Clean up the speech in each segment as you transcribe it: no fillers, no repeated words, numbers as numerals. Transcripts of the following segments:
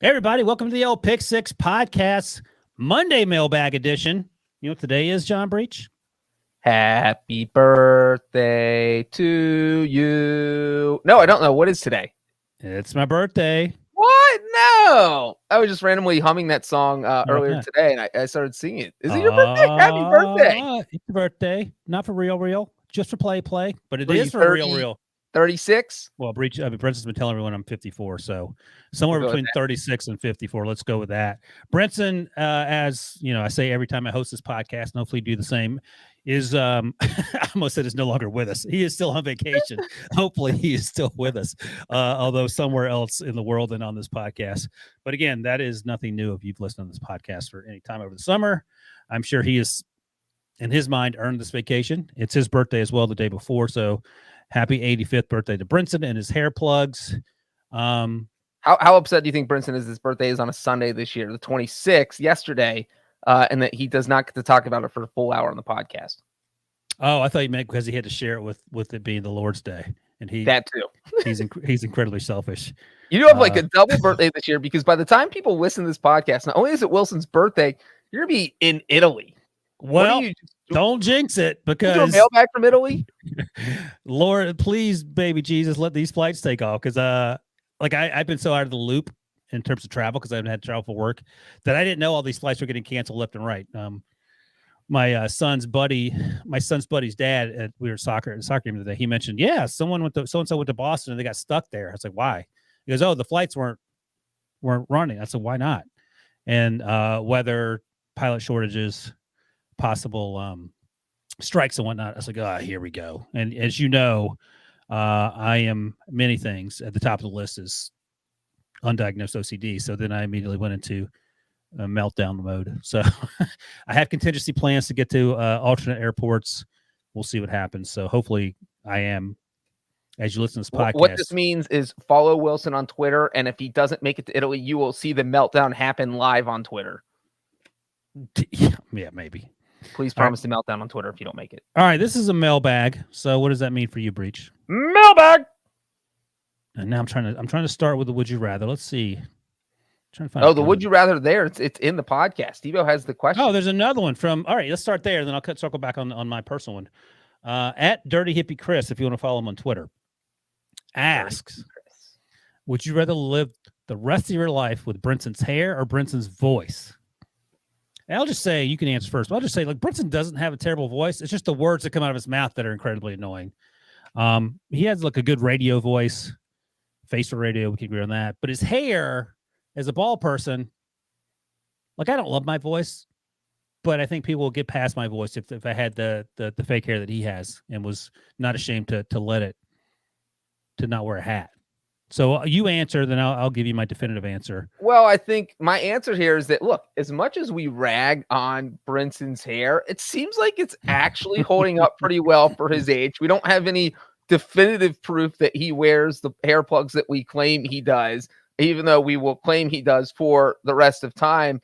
Hey, everybody, welcome to the old Pick Six Podcast Monday mailbag edition. You know what today is, John Breech? Happy birthday to you. No, I don't know. What is today? It's my birthday. What? No. I was just randomly humming that song earlier not? today, and I started singing it. Is it your birthday? Happy birthday. It's your birthday. Not for real, just for play, but it Were is you for real. 36? Well, Breech, Brentson's been telling everyone I'm 54, so somewhere between 36 and 54. Let's go with that. Brenson, as you know, I say every time I host this podcast, and hopefully do the same, is I almost said is no longer with us. He is still on vacation. Hopefully he is still with us, although somewhere else in the world than on this podcast. But again, that is nothing new if you've listened to this podcast for any time over the summer. I'm sure he is, in his mind, earned this vacation. It's his birthday as well the day before, so happy 85th birthday to Brinson and his hair plugs. How upset do you think Brinson is? His birthday is on a Sunday this year, the 26th, yesterday, and that he does not get to talk about it for a full hour on the podcast. Oh, I thought you meant because he had to share it with it being the Lord's Day, and that too. he's incredibly selfish. You do have like a double birthday this year, because by the time people listen to this podcast, not only is it Wilson's birthday, you're gonna be in Italy. Well, don't jinx it, because you do a mailbag from Italy. Lord, please, baby Jesus, let these flights take off, because I've been so out of the loop in terms of travel, because I haven't had to travel for work, that I didn't know all these flights were getting canceled left and right. My son's buddy's dad, we were soccer game today. He mentioned, someone so-and-so went to Boston and they got stuck there. I was like, why? He goes, oh, the flights weren't running. I said, why not? And weather, pilot shortages, possible strikes and whatnot. I was like, here we go. And as you know, I am many things. At the top of the list is undiagnosed OCD. So then I immediately went into meltdown mode. So I have contingency plans to get to alternate airports. We'll see what happens. So hopefully I am, as you listen to this podcast. What this means is follow Wilson on Twitter, and if he doesn't make it to Italy, you will see the meltdown happen live on Twitter. Yeah, maybe. Please promise to meltdown on Twitter if you don't make it. All right, this is a mailbag. So what does that mean for you, Breech? Mailbag. And now I'm trying to start with the would you rather. Let's see. Trying to find the would you rather there. It's in the podcast. Devo has the question. Oh, there's another one from. All right, let's start there, and then I'll circle back on my personal one. At Dirty Hippie Chris, if you want to follow him on Twitter, asks, would you rather live the rest of your life with Brinson's hair or Brinson's voice? And I'll just say, you can answer first, but I'll just say, like, Brinson doesn't have a terrible voice. It's just the words that come out of his mouth that are incredibly annoying. He has like a good radio voice, face for radio. We can agree on that. But his hair, as a bald person, like, I don't love my voice, but I think people will get past my voice if I had the fake hair that he has and was not ashamed to let it, to not wear a hat. So you answer, then I'll give you my definitive answer. Well, I think my answer here is that, look, as much as we rag on Brinson's hair, it seems like it's actually holding up pretty well for his age. We don't have any definitive proof that he wears the hair plugs that we claim he does, even though we will claim he does for the rest of time.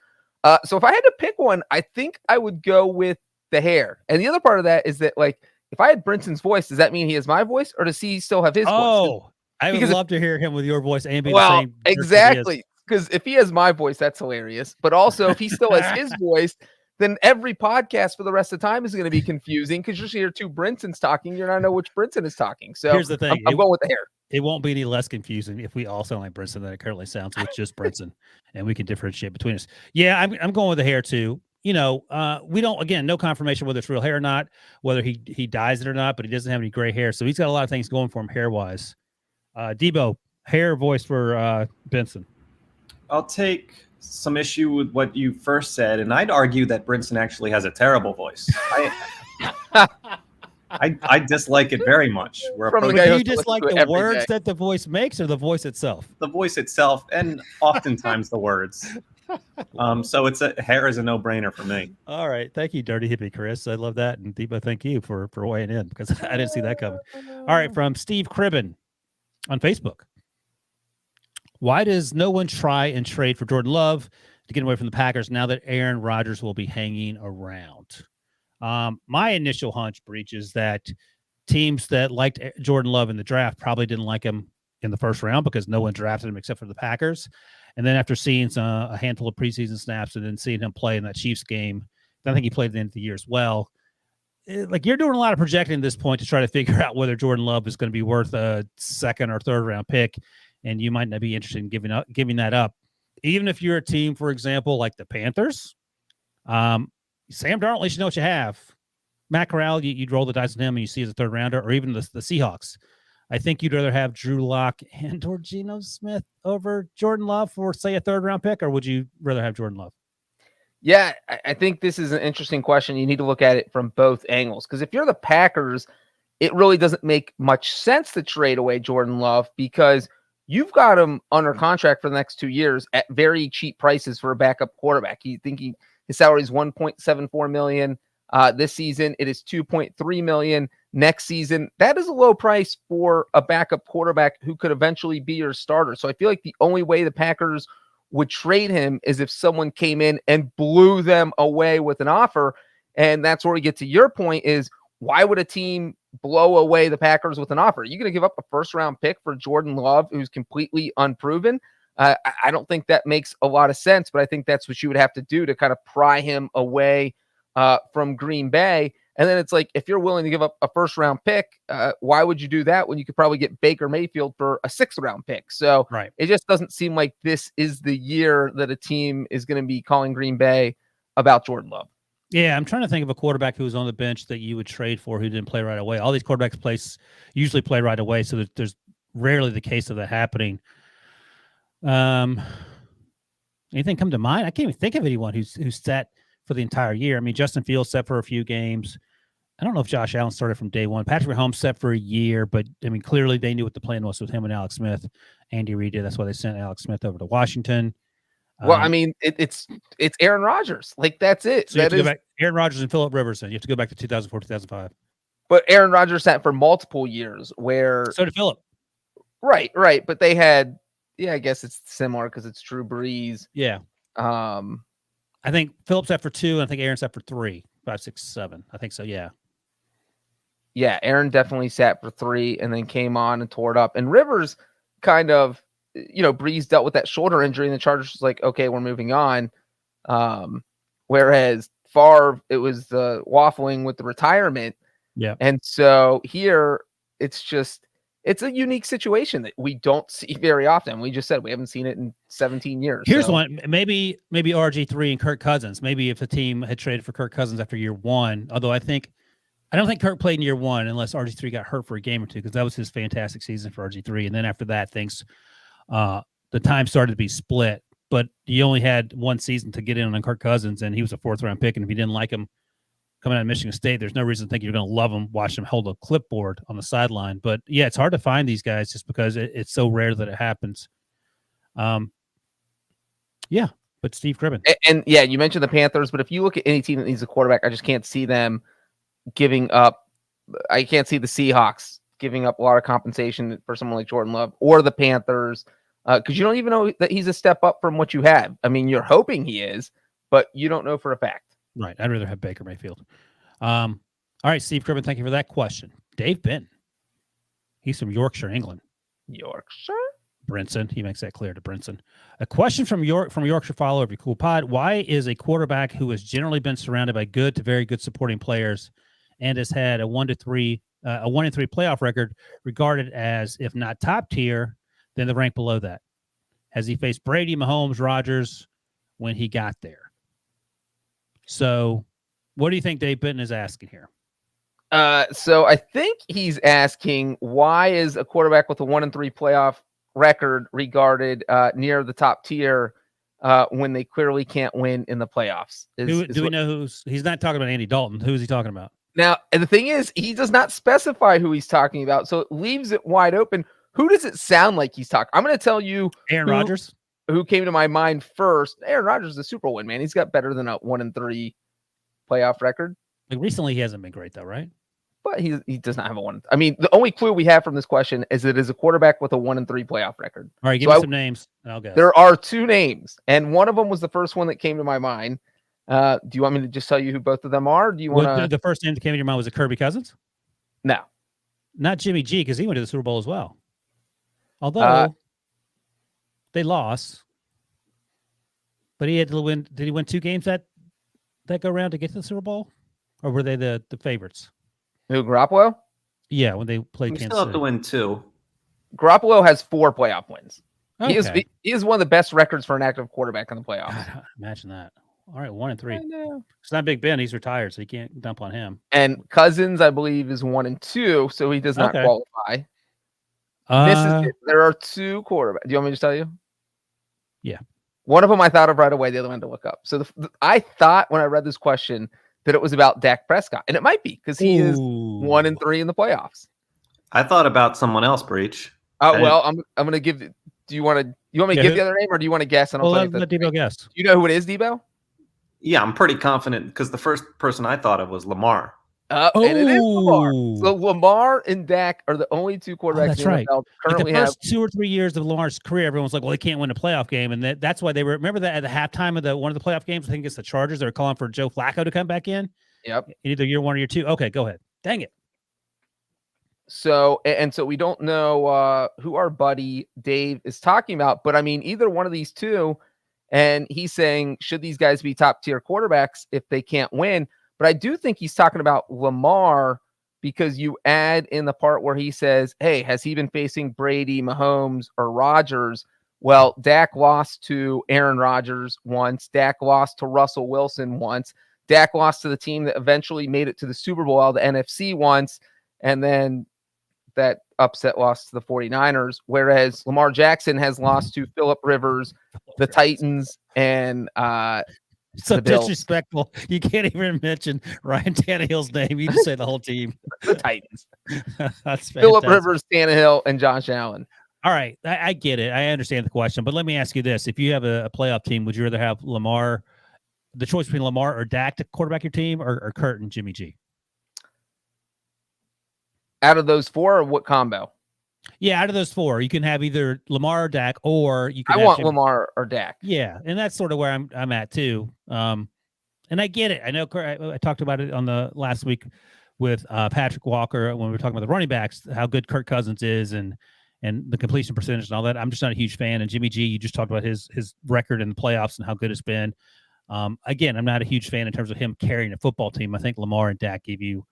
So if I had to pick one, I think I would go with the hair. And the other part of that is that, like, if I had Brinson's voice, does that mean he has my voice, or does he still have his voice? I would love to hear him with your voice and be the same. Exactly. Because if he has my voice, that's hilarious. But also, if he still has his voice, then every podcast for the rest of the time is going to be confusing, because you'll hear two Brinsons talking. You're not going to know which Brinson is talking. So here's the thing. I'm going with the hair. It won't be any less confusing if we all sound like Brinson than it currently sounds with just Brinson, and we can differentiate between us. Yeah, I'm going with the hair too. You know, we don't, again, no confirmation whether it's real hair or not, whether he dyes it or not, but he doesn't have any gray hair. So he's got a lot of things going for him hair-wise. Debo, hair, voice for Benson. I'll take some issue with what you first said, and I'd argue that Brinson actually has a terrible voice. I dislike it very much. Do you dislike the words that the voice makes, or the voice itself? The voice itself, and oftentimes the words. So hair is a no-brainer for me. All right, thank you, Dirty Hippie Chris. I love that, and Debo, thank you for weighing in, because I didn't see that coming. All right, from Steve Cribben on Facebook. Why does no one try and trade for Jordan Love to get away from the Packers now that Aaron Rodgers will be hanging around? My initial hunch, Breech, is that teams that liked Jordan Love in the draft probably didn't like him in the first round because no one drafted him except for the Packers. And then after seeing a handful of preseason snaps and then seeing him play in that Chiefs game, I think he played at the end of the year as well. Like you're doing a lot of projecting at this point to try to figure out whether Jordan Love is going to be worth a second or third round pick. And you might not be interested in giving that up. Even if you're a team, for example, like the Panthers, Sam Darnold, you should know what you have. Matt Corral, you'd roll the dice on him and you see as a third rounder, or even the Seahawks. I think you'd rather have Drew Lock and or Geno Smith over Jordan Love for, say, a third round pick, or would you rather have Jordan Love? Yeah, I think this is an interesting question. You need to look at it from both angles, because if you're the Packers, it really doesn't make much sense to trade away Jordan Love because you've got him under contract for the next 2 years at very cheap prices for a backup quarterback. His salary is $1.74 million. This season, it is $2.3 million. Next season, that is a low price for a backup quarterback who could eventually be your starter. So I feel like the only way the Packers would trade him is if someone came in and blew them away with an offer. And that's where we get to your point is, why would a team blow away the Packers with an offer? Are you going to give up a first-round pick for Jordan Love, who's completely unproven? I don't think that makes a lot of sense, but I think that's what you would have to do to kind of pry him away from Green Bay. And then it's like, if you're willing to give up a first-round pick, why would you do that when you could probably get Baker Mayfield for a sixth-round pick? So right. It just doesn't seem like this is the year that a team is going to be calling Green Bay about Jordan Love. Yeah, I'm trying to think of a quarterback who was on the bench that you would trade for who didn't play right away. All these quarterbacks usually play right away, so there's rarely the case of that happening. Anything come to mind? I can't even think of anyone who's sat for the entire year. I mean, Justin Fields sat for a few games. I don't know if Josh Allen started from day one. Patrick Mahomes sat for a year, but I mean, clearly they knew what the plan was with him and Alex Smith. Andy Reid did. That's why they sent Alex Smith over to Washington. Well, I mean, it's Aaron Rodgers. Like, that's it. So you have to go back. Aaron Rodgers and Phillip Rivers. Then you have to go back to 2004, 2005. But Aaron Rodgers sat for multiple years where. So did Phillip. Right. But they had, I guess it's similar because it's Drew Brees. Yeah. I think Phillip sat for 2, and I think Aaron sat for 3, 5, 6, 7. I think so. Yeah. Yeah. Aaron definitely sat for 3 and then came on and tore it up. And Rivers kind of, Brees dealt with that shoulder injury and the Chargers was like, okay, we're moving on. Whereas Favre, it was the waffling with the retirement. Yeah. And so here it's a unique situation that we don't see very often. We just said we haven't seen it in 17 years. Here's one, maybe RG3 and Kirk Cousins. Maybe if a team had traded for Kirk Cousins after year 1, although I don't think Kirk played in year 1 unless RG3 got hurt for a game or 2, because that was his fantastic season for RG3. And then after that, the time started to be split, but you only had one season to get in on Kirk Cousins, and he was a 4th-round pick. And if you didn't like him coming out of Michigan State, there's no reason to think you're going to love him, watch him hold a clipboard on the sideline. But yeah, it's hard to find these guys just because it's so rare that it happens. Yeah, but Steve Cribben. And yeah, you mentioned the Panthers, but if you look at any team that needs a quarterback, I just can't see them giving up. I can't see the Seahawks giving up a lot of compensation for someone like Jordan Love or the Panthers, because you don't even know that he's a step up from what you have. I mean, you're hoping he is, but you don't know for a fact. Right. I'd rather have Baker Mayfield. All right, Steve Cribben, thank you for that question. Dave Benton. He's from Yorkshire, England. Yorkshire? Brinson. He makes that clear to Brinson. A question from Yorkshire follower of your cool pod. Why is a quarterback who has generally been surrounded by good to very good supporting players and has had a 1-3 playoff record regarded as, if not top tier, then the rank below that? Has he faced Brady, Mahomes, Rodgers when he got there? So what do you think Dave Benton is asking here? So I think he's asking, why is a quarterback with a 1-3 playoff record regarded near the top tier when they clearly can't win in the playoffs? Do we know he's not talking about Andy Dalton. Who is he talking about? Now, and the thing is, he does not specify who he's talking about, so it leaves it wide open. Who does it sound like he's talking? I'm going to tell you Aaron Rodgers, who came to my mind first. Aaron Rodgers is a Super Bowl win, man. He's got better than a 1-3 playoff record. Like recently, he hasn't been great though, right? But he does not have a 1. I mean, the only clue we have from this question is that it is a quarterback with a 1-3 playoff record. All right, give me some names, and I'll guess. There are 2 names, and one of them was the first one that came to my mind. Do you want me to just tell you who both of them are? Do you want to? The first name that came to your mind was it Kirby Cousins? No, not Jimmy G, because he went to the Super Bowl as well. Although they lost, but he had to win. Did he win 2 games that go around to get to the Super Bowl, or were they the favorites? Who, Garoppolo? Yeah, when they played We Kansas still have to City. win 2. Garoppolo has 4 playoff wins. Okay. He is one of the best records for an active quarterback in the playoffs. God, imagine that. All right, 1-3. I know. It's not Big Ben. He's retired, so you can't dump on him. And Cousins, I believe, is 1-2, so he does not Okay. qualify. There are 2 quarterbacks. Do you want me to tell you? Yeah. One of them I thought of right away. The other one to look up. So I thought when I read this question that it was about Dak Prescott, and it might be because he is 1-3 in the playoffs. I thought about someone else, Breech. Well, I'm going to give. Do you want me to give the other name, or do you want to guess? And I'll tell you. Let Debo guess. Do you know who it is, Debo? Yeah, I'm pretty confident because the first person I thought of was Lamar. And it is Lamar. So Lamar and Dak are the only 2 quarterbacks in the NFL currently like the first 2 or 3 years of Lamar's career, everyone's like, well, they can't win a playoff game. And that's why they were, remember that at the halftime of one of the playoff games, I think it's the Chargers, they were calling for Joe Flacco to come back in. Yep. In either year 1 or year 2. Okay, go ahead. Dang it. So we don't know who our buddy Dave is talking about, but I mean, either one of these 2, and he's saying, should these guys be top tier quarterbacks if they can't win? But I do think he's talking about Lamar because you add in the part where he says, hey, has he been facing Brady, Mahomes, or Rodgers? Well, Dak lost to Aaron Rodgers once. Dak lost to Russell Wilson once. Dak lost to the team that eventually made it to the Super Bowl, the NFC once. And then that upset loss to the 49ers, whereas Lamar Jackson has lost to Phillip Rivers, the Titans, and so Bills. Disrespectful. You can't even mention Ryan Tannehill's name. You just say the whole team. The Titans. That's Phillip Rivers, Tannehill, and Josh Allen. All right. I get it. I understand the question, but let me ask you this. If you have a playoff team, would you rather have Lamar, the choice between Lamar or Dak to quarterback your team, or Kurt and Jimmy G? Out of those 4, or what combo? Yeah, out of those 4, you can have either Lamar or Dak, or you can. I want Lamar or Dak. Yeah, and that's sort of where I'm at too. And I get it. I know I talked about it on the last week with Patrick Walker when we were talking about the running backs, how good Kirk Cousins is, and the completion percentage and all that. I'm just not a huge fan. And Jimmy G, you just talked about his record in the playoffs and how good it's been. Again, I'm not a huge fan in terms of him carrying a football team. I think Lamar and Dak give you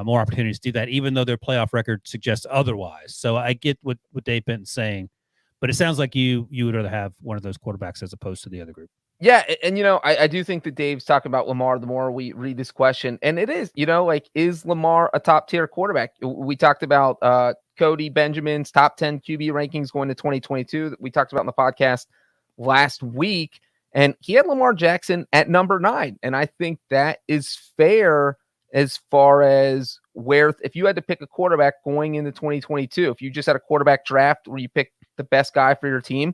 more opportunities to do that, even though their playoff record suggests otherwise. So I get what Dave Benton's saying, but it sounds like you would rather have one of those quarterbacks as opposed to the other group. Yeah, and I do think that Dave's talking about Lamar the more we read this question, and it is, is Lamar a top tier quarterback? We talked about Cody Benjamin's top 10 QB rankings going to 2022 that we talked about in the podcast last week, and he had Lamar Jackson at number 9, and I think that is fair as far as where, if you had to pick a quarterback going into 2022, if you just had a quarterback draft where you pick the best guy for your team,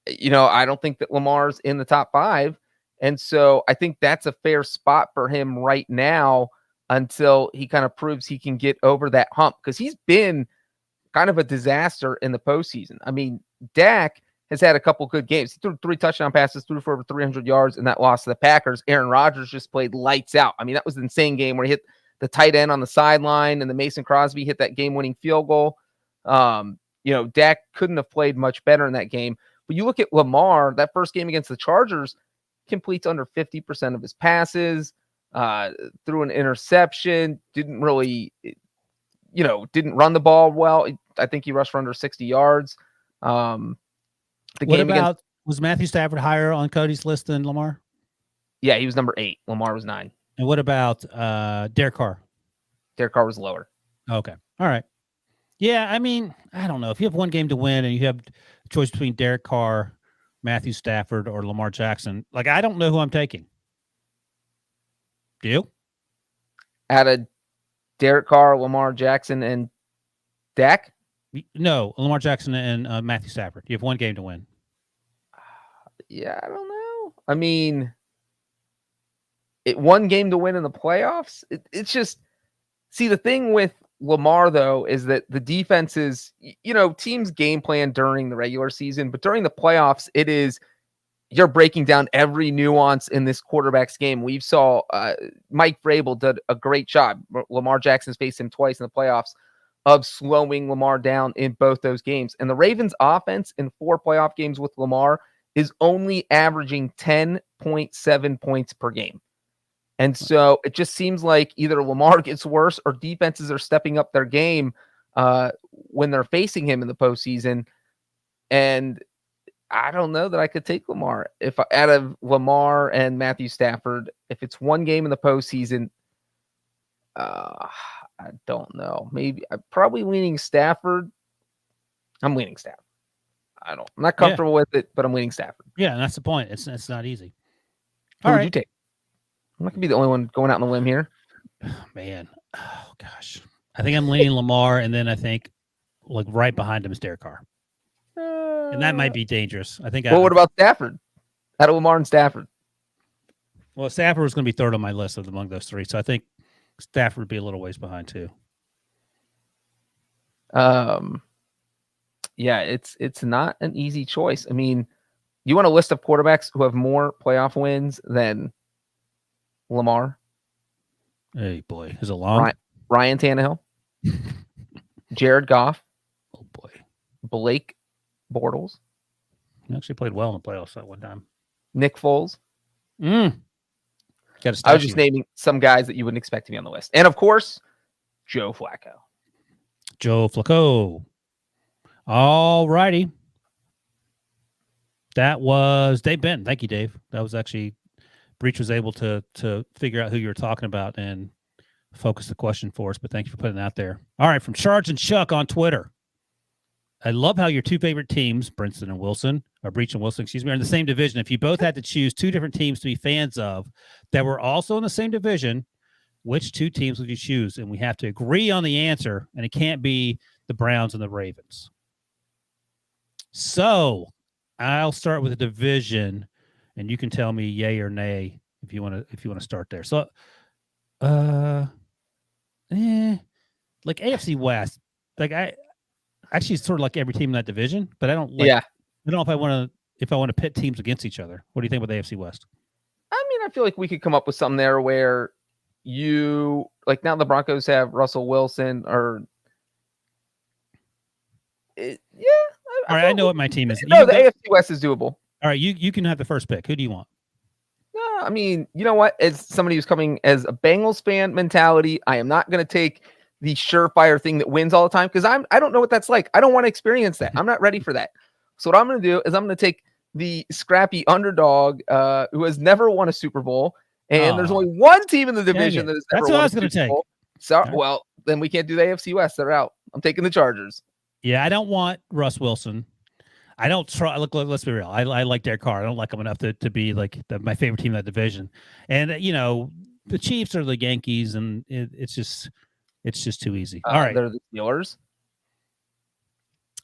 I don't think that Lamar's in the top 5. And so I think that's a fair spot for him right now until he kind of proves he can get over that hump, because he's been kind of a disaster in the postseason. I mean, Dak has had a couple good games. He threw 3 touchdown passes, threw for over 300 yards, and that loss to the Packers. Aaron Rodgers just played lights out. I mean, that was an insane game where he hit the tight end on the sideline, and the Mason Crosby hit that game-winning field goal. Dak couldn't have played much better in that game. But you look at Lamar, that first game against the Chargers, completes under 50% of his passes, threw an interception, didn't really, didn't run the ball well. I think he rushed for under 60 yards. Was Matthew Stafford higher on Cody's list than Lamar? Yeah, he was number 8. Lamar was 9. And what about Derek Carr? Derek Carr was lower. Okay. All right. Yeah, I mean, I don't know. If you have one game to win and you have a choice between Derek Carr, Matthew Stafford, or Lamar Jackson, I don't know who I'm taking. Do you? Out of Derek Carr, Lamar Jackson, and Dak? No, Lamar Jackson and Matthew Stafford. You have one game to win. Yeah, I don't know. I mean, one game to win in the playoffs. It's just, see, the thing with Lamar, though, is that the defense is, teams game plan during the regular season, but during the playoffs, it is, you're breaking down every nuance in this quarterback's game. We saw Mike Vrabel did a great job. Lamar Jackson's faced him twice in the playoffs of slowing Lamar down in both those games. And the Ravens offense in 4 playoff games with Lamar is only averaging 10.7 points per game. And so it just seems like either Lamar gets worse or defenses are stepping up their game when they're facing him in the postseason. And I don't know that I could take Lamar. If out of Lamar and Matthew Stafford, if it's one game in the postseason, I don't know. Maybe I'm probably leaning Stafford. I'm leaning Stafford. I'm not comfortable with it, but I'm leaning Stafford. Yeah, and that's the point. It's not easy. Who would you take? I'm not gonna be the only one going out on a limb here. Man, oh gosh, I think I'm leaning Lamar, and then I think like right behind him is Derek Carr, and that might be dangerous. I think. Well, what about Stafford? Out of Lamar and Stafford? Well, Stafford was going to be third on my list among those three, so I think Stafford would be a little ways behind too. Yeah, it's not an easy choice. I mean, you want a list of quarterbacks who have more playoff wins than Lamar? Hey boy, is it long? Ryan Tannehill, Jared Goff, Oh boy, Blake Bortles, he actually played well in the playoffs that one time. Nick Foles. I was just naming some guys that you wouldn't expect to be on the list, and of course, Joe Flacco. Joe Flacco. All righty. That was Dave Benton. Thank you, Dave. That was actually Breech was able to figure out who you were talking about and focus the question for us, but thank you for putting it out there. All right, from Charge and Chuck on Twitter. I love how your two favorite teams, Breech and Wilson, are in the same division. If you both had to choose two different teams to be fans of that were also in the same division, which two teams would you choose? And we have to agree on the answer, and it can't be the Browns and the Ravens. So I'll start with a division, and you can tell me yay or nay if you want to start there. So, like AFC West, like I actually sort of like every team in that division, but I don't like. Yeah, I don't know if I want to pit teams against each other. What do you think about the AFC West? I mean, I feel like we could come up with something there where you like now the Broncos have Russell Wilson or. All right, I know what my team is. No, the AFC West is doable. All right, you can have the first pick. Who do you want? No, I mean, you know what? As somebody who's coming as a Bengals fan mentality, I am not going to take the surefire thing that wins all the time because I don't know what that's like. I don't want to experience that. I'm not ready for that. So what I'm going to do is I'm going to take the scrappy underdog who has never won a Super Bowl, and there's only one team in the division that has never won a Super Bowl. That's what I was going to take. So, well, then we can't do the AFC West. They're out. I'm taking the Chargers. Yeah, I don't want Russ Wilson. I don't try. Look, let's be real. I like Derek Carr. I don't like him enough to be like my favorite team in that division. And the Chiefs are the Yankees, and it's just too easy. All right, they're the Steelers.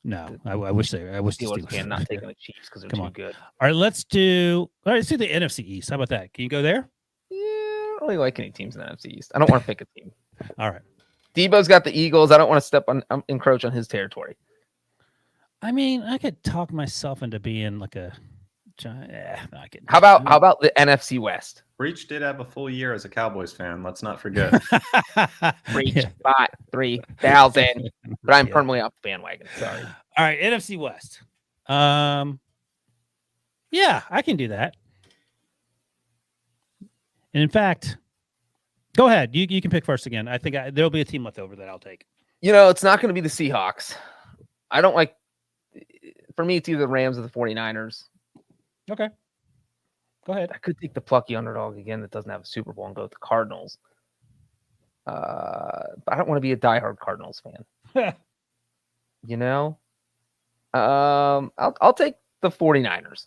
No, I wish the Steelers can not taking the Chiefs because they're too good. All right, let's do the NFC East. How about that? Can you go there? Yeah, I don't really like any teams in the NFC East. I don't want to pick a team. All right. Debo's got the Eagles. I don't want to encroach on his territory. I mean, I could talk myself into being like a. How about the NFC West? Breech did have a full year as a Cowboys fan. Let's not forget. Breech bought 3,000, but I'm permanently off the bandwagon. Sorry. All right, NFC West. Yeah, I can do that. And in fact, go ahead. You can pick first again. I think there'll be a team left over that I'll take. It's not going to be the Seahawks. I don't like. For me, it's either the Rams or the 49ers. Okay. Go ahead. I could take the plucky underdog again that doesn't have a Super Bowl and go with the Cardinals. But I don't want to be a diehard Cardinals fan. I'll take the 49ers.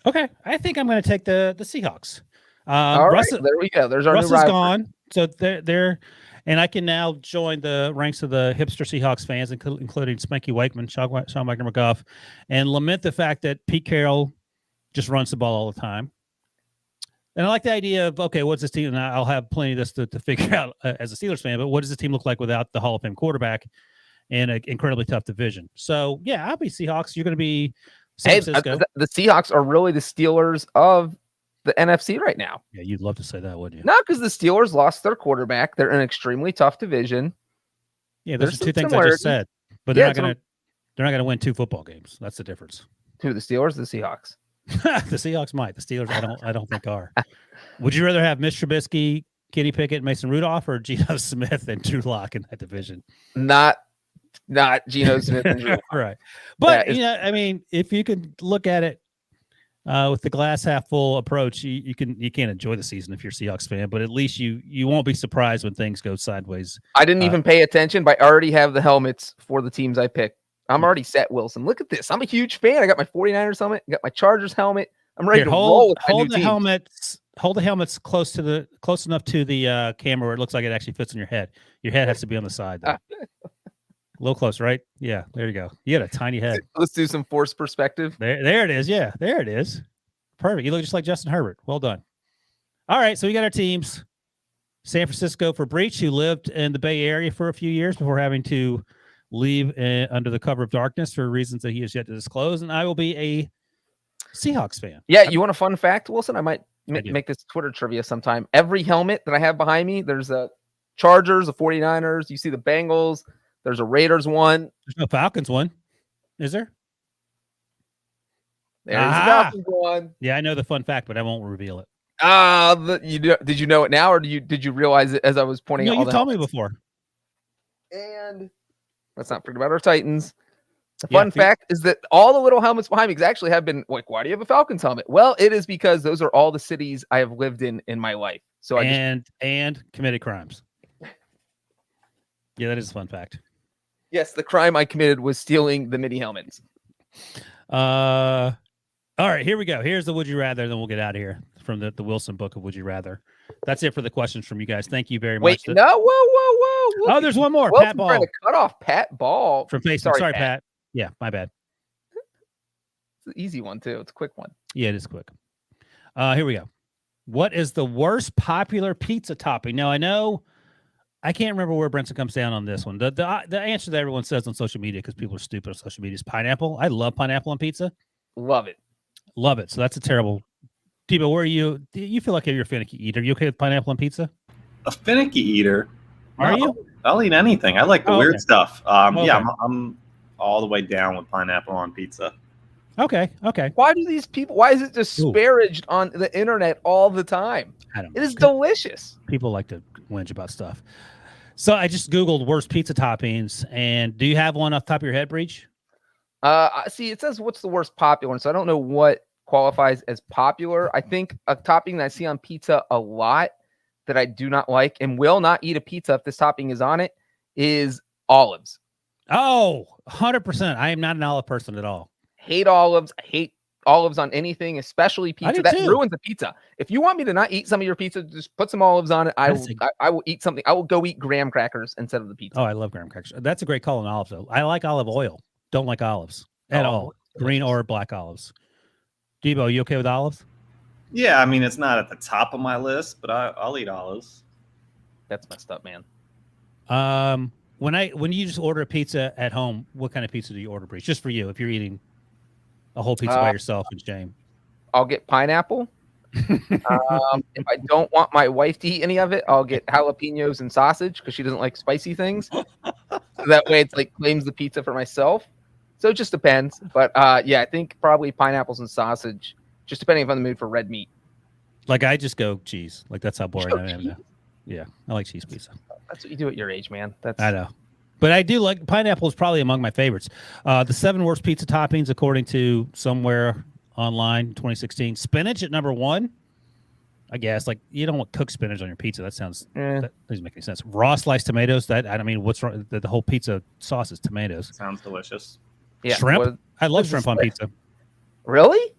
Okay. I think I'm going to take the Seahawks. All right, there we go. There's our Russ new is rivalry. gone. So they're and I can now join the ranks of the hipster Seahawks fans, including Spanky Wakeman, Sean Wagner McGough, and lament the fact that Pete Carroll just runs the ball all the time. And I like the idea of, okay, what's this team? And I'll have plenty of this to figure out as a Steelers fan, but what does this team look like without the Hall of Fame quarterback in an incredibly tough division? So, yeah, I'll be Seahawks. You're going to be San Francisco. The Seahawks are really the Steelers of the NFC right now. Yeah, you'd love to say that, wouldn't you? Not because the Steelers lost their quarterback. They're in an extremely tough division. Yeah, those There's are some two things I just similarities. said, but Yeah, they're not gonna win 2 football games. That's the difference. Who, the Steelers, or the Seahawks? The Seahawks might. The Steelers, I don't think are. Would you rather have Mitch Trubisky, Kenny Pickett, Mason Rudolph, or Geno Smith and Drew Lock in that division? Not Geno Smith and Drew Lock. Right. But Yeah, you know, I mean, if you could look at it with the glass half full approach, you can't enjoy the season if you're a Seahawks fan, but at least you won't be surprised when things go sideways. I didn't even pay attention, but I already have the helmets for the teams I picked. I'm already set, Wilson. Look at this. I'm a huge fan. I got my 49ers helmet. I got my Chargers helmet. I'm ready to roll with my new team. Hold the helmets close enough to the camera where it looks like it actually fits on your head. Your head has to be on the side, though. A little close, right? Yeah, there you go. You got a tiny head. Let's do some forced perspective. There it is. Yeah, there it is. Perfect. You look just like Justin Herbert. Well done. All right, so we got our teams. San Francisco for Breech, who lived in the Bay Area for a few years before having to leave under the cover of darkness for reasons that he has yet to disclose. And I will be a Seahawks fan. Yeah, you want a fun fact, Wilson? I might make this Twitter trivia sometime. Every helmet that I have behind me, there's a Chargers, a 49ers. You see the Bengals. There's a Raiders one. There's no Falcons one. Is there? There's the Falcons one. Yeah, I know the fun fact, but I won't reveal it. Did you know it now, or did you realize it as I was pointing out? No, you told me before. And let's not forget about our Titans. The fun fact is that all the little helmets behind me actually have been like, why do you have a Falcons helmet? Well, it is because those are all the cities I have lived in my life. So and committed crimes. Yeah, that is a fun fact. Yes, the crime I committed was stealing the mini helmets. All right, here we go. Here's the Would You Rather, then we'll get out of here from the Wilson book of Would You Rather. That's it for the questions from you guys. Thank you very much. Wait, no, whoa. Oh, there's one more. Pat Ball. Trying to cut off Pat Ball. From Facebook. Sorry, Pat. Yeah, my bad. It's an easy one, too. It's a quick one. Yeah, it is quick. Here we go. What is the worst popular pizza topping? Now, I know I can't remember where Brinson comes down on this one. The answer that everyone says on social media, because people are stupid on social media, is pineapple. I love pineapple on pizza. Love it. Love it. So that's a terrible. Tebow, where are you? Do you feel like you're a finicky eater? Are you okay with pineapple on pizza? A finicky eater? Are you? I'll eat anything. I like the weird stuff. Okay. Yeah, I'm all the way down with pineapple on pizza. Okay. Why is it disparaged on the internet all the time? I don't know. It is delicious. People like to whinge about stuff. So I just Googled worst pizza toppings. And do you have one off the top of your head, Breech? See, it says what's the worst popular one, so I don't know what qualifies as popular. I think a topping that I see on pizza a lot that I do not like and will not eat a pizza if this topping is on it is olives. Oh, 100%. I am not an olive person at all. Hate olives. I hate olives on anything, especially pizza. That ruins the pizza. If you want me to not eat some of your pizza, just put some olives on it. I will eat something. I will go eat graham crackers instead of the pizza. Oh, I love graham crackers. That's a great call on olives, though. I like olive oil. Don't like olives at all. Green or black olives. Debo, you okay with olives? Yeah, I mean, it's not at the top of my list, but I'll eat olives. That's messed up, man. When you just order a pizza at home, what kind of pizza do you order, Breech? Just for you, if you're eating a whole pizza by yourself and shame. I'll get pineapple. If I don't want my wife to eat any of it, I'll get jalapenos and sausage because she doesn't like spicy things. So that way it's like claims the pizza for myself. So it just depends. But yeah, I think probably pineapples and sausage, just depending if I'm in the mood for red meat. Like I just go cheese. Like that's how boring I am now. Yeah, I like cheese pizza. That's what you do at your age, man. I know. But I do like pineapple is probably among my favorites. The 7 worst pizza toppings, according to somewhere online, 2016. Spinach at number 1. I guess like you don't want cooked spinach on your pizza. That doesn't make any sense. Raw sliced tomatoes. What's wrong? The whole pizza sauce is tomatoes. Sounds delicious. Yeah, shrimp. I love shrimp on pizza. Really?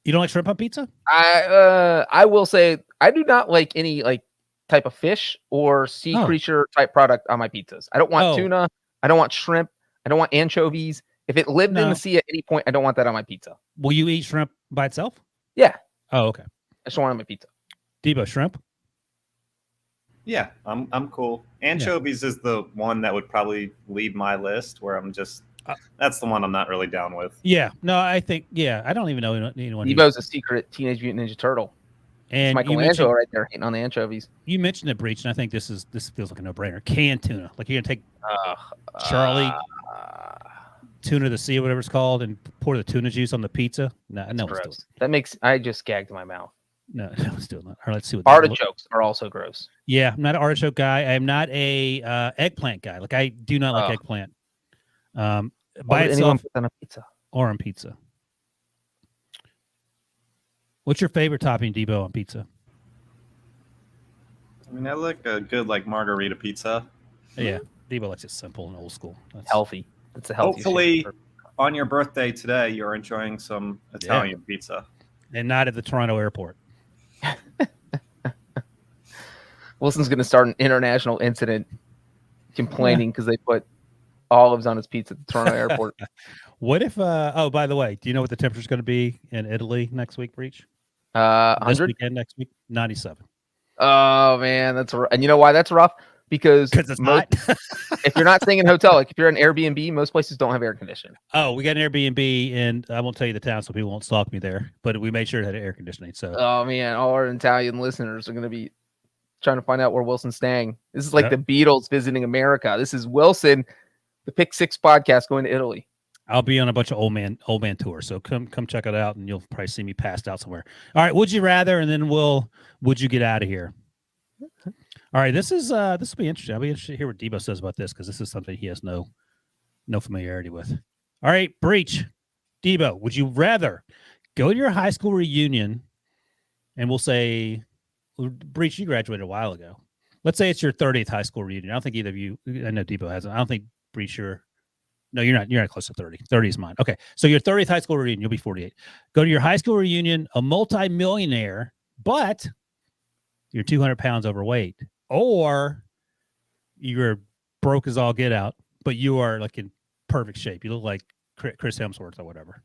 You don't like shrimp on pizza? I will say I do not like any like type of fish or sea creature type product on my pizzas. I don't want tuna. I don't want shrimp. I don't want anchovies. If it lived in the sea at any point, I don't want that on my pizza. Will you eat shrimp by itself? Yeah. Oh, okay. I just don't want it on my pizza. Debo, shrimp? Yeah, I'm cool. Anchovies is the one that would probably leave my list where I'm just that's the one I'm not really down with. Yeah. No, I think I don't even know anyone. Debo's a secret Teenage Mutant Ninja Turtle. And Michelangelo right there hating on the anchovies. You mentioned it, Breech, and I think this feels like a no-brainer. Canned tuna. Like you're gonna take Charlie tuna of the sea, or whatever it's called, and pour the tuna juice on the pizza. No one's doing it. That makes I just gagged my mouth. No one's doing that. All right, let's see what artichokes are also gross. Yeah, I'm not an artichoke guy. I'm not a eggplant guy. Like I do not like eggplant. By itself on a pizza or on pizza. What's your favorite topping, Debo, on pizza? I mean, I like a good margarita pizza. Yeah, Debo likes it simple and old school. That's healthy. That's a healthy. Hopefully, on your birthday today, you're enjoying some Italian pizza, and not at the Toronto airport. Wilson's going to start an international incident, complaining because they put olives on his pizza at the Toronto airport. What if? Oh, by the way, do you know what the temperature is going to be in Italy next week, Breech? 100 this weekend next week, 97. Oh man, that's and you know why that's rough? Because it's hot. If you're not staying in a hotel, like if you're in Airbnb, most places don't have air conditioning. Oh, we got an Airbnb, and I won't tell you the town so people won't stalk me there. But we made sure it had air conditioning. So, oh man, all our Italian listeners are going to be trying to find out where Wilson's staying. This is like the Beatles visiting America. This is Wilson, the Pick Six podcast, going to Italy. I'll be on a bunch of old man tours. So come check it out, and you'll probably see me passed out somewhere. All right, would you rather, and then would you get out of here? All right, this will be interesting. I'll be interested to hear what Debo says about this because this is something he has no familiarity with. All right, Breech, Debo, would you rather go to your high school reunion, and we'll say, Breech, you graduated a while ago. Let's say it's your 30th high school reunion. I don't think either of you. I know Debo hasn't. I don't think Breech, no, you're not. You're not close to 30. 30 is mine. Okay, so your 30th high school reunion, you'll be 48. Go to your high school reunion, a multi-millionaire, but you're 200 pounds overweight, or you're broke as all get out, but you are like in perfect shape. You look like Chris Hemsworth or whatever.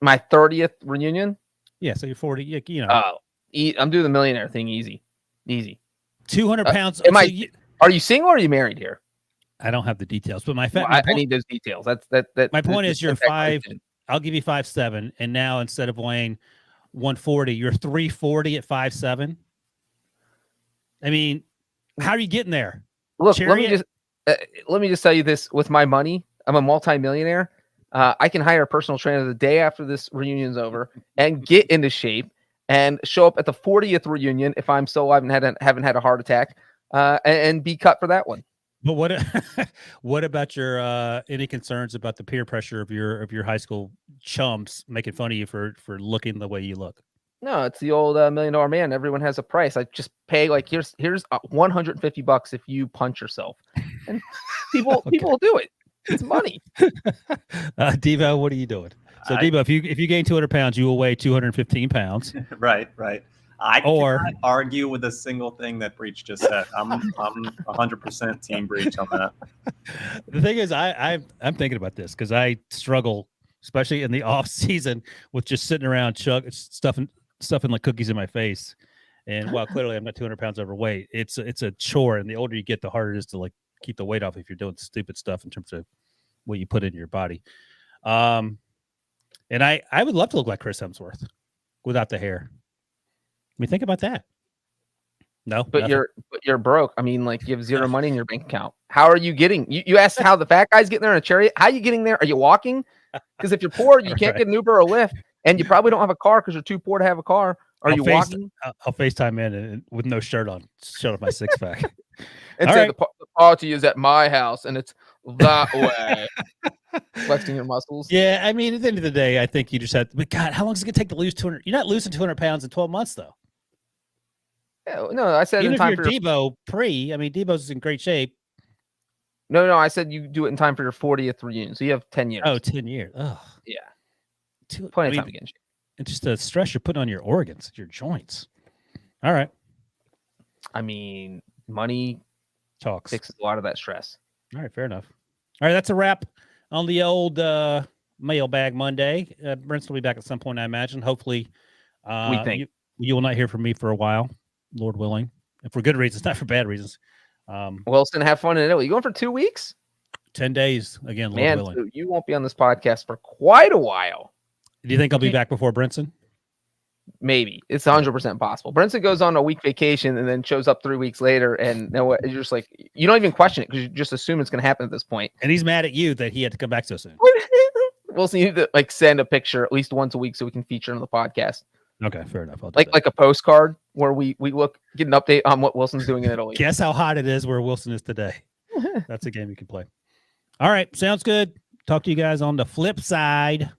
My 30th reunion? Yeah, so you're 40. You know. I'm doing the millionaire thing easy. 200 pounds. Are you single or are you married here? I don't have the details, but I need those details. My point is you're 5. I'll give you 5'7", and now instead of weighing 140, you're 340 at 5'7". I mean, how are you getting there? Look, let me just tell you this. With my money, I'm a multimillionaire. I can hire a personal trainer the day after this reunion's over and get into shape and show up at the 40th reunion if I'm still alive and haven't had a heart attack, and be cut for that one. But what about your any concerns about the peer pressure of your high school chums making fun of you for looking the way you look? No, it's the old $1 million man. Everyone has a price. I just pay here's $150 if you punch yourself, and people will do it. It's money. Devo, what are you doing? So Devo, if you gain 200 pounds, you will weigh 215 pounds. Right. I cannot argue with a single thing that Breech just said. I'm 100% team Breech on that. The thing is, I'm thinking about this because I struggle, especially in the off season, with just sitting around stuffing like cookies in my face. And while clearly I'm not 200 pounds overweight, it's a chore. And the older you get, the harder it is to like keep the weight off if you're doing stupid stuff in terms of what you put in your body. And I would love to look like Chris Hemsworth without the hair. I mean, think about that. No, but you're broke. I mean, like you have zero money in your bank account. How are you getting? You asked how the fat guy's getting there in a chariot. How are you getting there? Are you walking? Because if you're poor, you can't get an Uber or a Lyft, and you probably don't have a car because you're too poor to have a car. Are you walking? I'll FaceTime in and with no shirt on, show off my six pack. And say the party is at my house, and it's that way. Flexing your muscles. Yeah, I mean, at the end of the day, I think you just have. But God, how long is it going to take to lose 200? You're not losing 200 pounds in 12 months, though. Yeah, no, I said even in time if you're Debo I mean, Debo's in great shape. No, I said you do it in time for your 40th reunion. So you have 10 years. Oh, 10 years. Oh, yeah. Plenty of time to get in shape. It's just the stress you're putting on your organs, your joints. All right. I mean, money talks fixes a lot of that stress. All right, fair enough. All right, that's a wrap on the old Mailbag Monday. Brent's will be back at some point, I imagine. Hopefully, we think you will not hear from me for a while, Lord willing, and for good reasons, not for bad reasons. Wilson, have fun in Italy. You going for 2 weeks? 10 days again, Lord willing. So you won't be on this podcast for quite a while. Do you think I'll be back before Brinson? Maybe it's 100% possible. Brinson goes on a week vacation and then shows up 3 weeks later, and you're just like, you don't even question it because you just assume it's going to happen at this point. And he's mad at you that he had to come back so soon. Wilson, you need to like send a picture at least once a week so we can feature on the podcast. Okay, fair enough. I'll do Like that. like a postcard where we get an update on what Wilson's doing in Italy. Guess how hot it is where Wilson is today. That's a game you can play. All right, sounds good. Talk to you guys on the flip side.